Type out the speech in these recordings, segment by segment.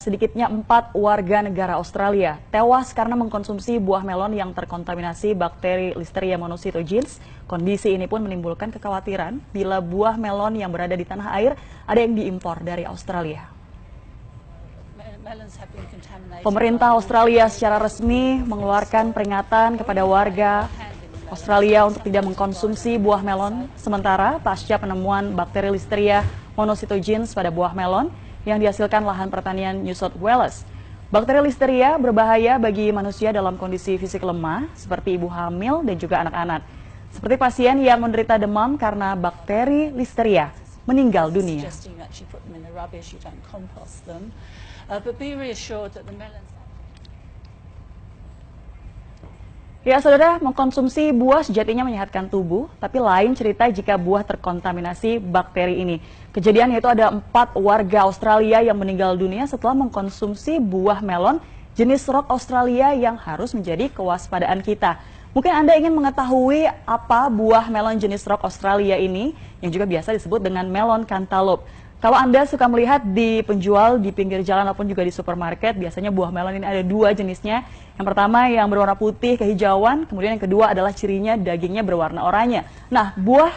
sedikitnya 4 warga negara Australia tewas karena mengkonsumsi buah melon yang terkontaminasi bakteri Listeria monocytogenes. Kondisi ini pun menimbulkan kekhawatiran bila buah melon yang berada di tanah air ada yang diimpor dari Australia. Pemerintah Australia secara resmi mengeluarkan peringatan kepada warga Australia untuk tidak mengkonsumsi buah melon sementara pasca penemuan bakteri Listeria monocytogenes pada buah melon yang dihasilkan lahan pertanian New South Wales. Bakteri Listeria berbahaya bagi manusia dalam kondisi fisik lemah seperti ibu hamil dan juga anak-anak. Seperti pasien yang menderita demam karena bakteri Listeria meninggal dunia. Ya, saudara, mengkonsumsi buah sejatinya menyehatkan tubuh, tapi lain cerita jika buah terkontaminasi bakteri ini. Kejadian yaitu ada 4 warga Australia yang meninggal dunia setelah mengkonsumsi buah melon jenis Rock Australia yang harus menjadi kewaspadaan kita. Mungkin Anda ingin mengetahui apa buah melon jenis Rock Australia ini, yang juga biasa disebut dengan melon cantaloupe. Kalau Anda suka melihat di penjual di pinggir jalan ataupun juga di supermarket, biasanya buah melon ini ada 2 jenisnya. Yang pertama yang berwarna putih kehijauan, kemudian yang kedua adalah cirinya dagingnya berwarna oranye. Nah, buah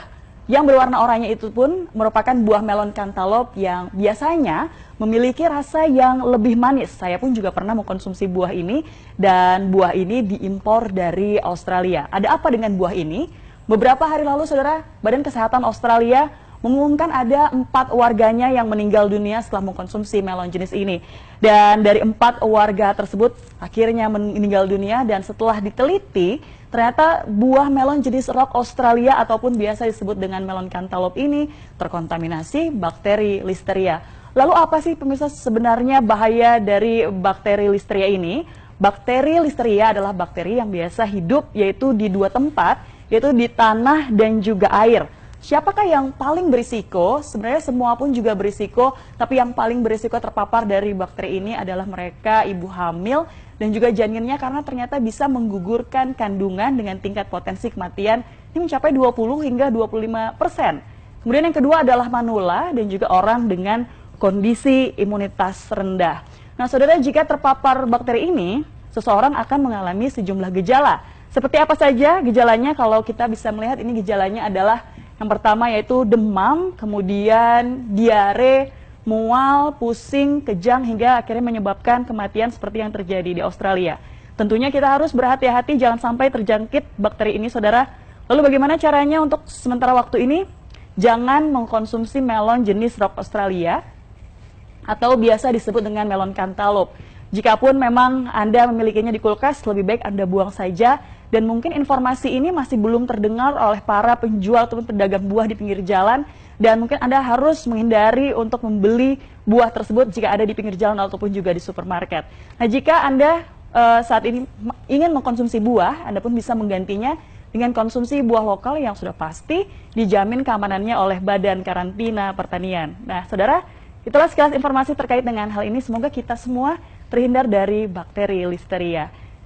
yang berwarna oranye itu pun merupakan buah melon cantaloupe yang biasanya memiliki rasa yang lebih manis. Saya pun juga pernah mengkonsumsi buah ini dan buah ini diimpor dari Australia. Ada apa dengan buah ini? Beberapa hari lalu, saudara, Badan Kesehatan Australia mengumumkan ada 4 warganya yang meninggal dunia setelah mengkonsumsi melon jenis ini. Dan dari 4 warga tersebut akhirnya meninggal dunia dan setelah diteliti, ternyata buah melon jenis Rock Australia ataupun biasa disebut dengan melon cantaloupe ini terkontaminasi bakteri Listeria. Lalu apa sih pemirsa sebenarnya bahaya dari bakteri Listeria ini? Bakteri Listeria adalah bakteri yang biasa hidup yaitu di 2 tempat, yaitu di tanah dan juga air. Siapakah yang paling berisiko? Sebenarnya semua pun juga berisiko, tapi yang paling berisiko terpapar dari bakteri ini adalah mereka ibu hamil dan juga janinnya karena ternyata bisa menggugurkan kandungan dengan tingkat potensi kematian ini mencapai 20 hingga 25%. Kemudian yang kedua adalah manula dan juga orang dengan kondisi imunitas rendah. Nah, saudara, jika terpapar bakteri ini, seseorang akan mengalami sejumlah gejala. Seperti apa saja gejalanya? Kalau kita bisa melihat ini gejalanya adalah yang pertama yaitu demam, kemudian diare, mual, pusing, kejang hingga akhirnya menyebabkan kematian seperti yang terjadi di Australia. Tentunya kita harus berhati-hati jangan sampai terjangkit bakteri ini, saudara. Lalu bagaimana caranya untuk sementara waktu ini? Jangan mengkonsumsi melon jenis Rock Australia atau biasa disebut dengan melon cantaloupe. Jikapun memang Anda memilikinya di kulkas, lebih baik Anda buang saja. Dan mungkin informasi ini masih belum terdengar oleh para penjual ataupun pedagang buah di pinggir jalan. Dan mungkin Anda harus menghindari untuk membeli buah tersebut jika ada di pinggir jalan ataupun juga di supermarket. Nah, jika Anda saat ini ingin mengkonsumsi buah, Anda pun bisa menggantinya dengan konsumsi buah lokal yang sudah pasti dijamin keamanannya oleh Badan Karantina Pertanian. Nah, saudara, itulah sekilas informasi terkait dengan hal ini. Semoga kita semua terhindar dari bakteri Listeria.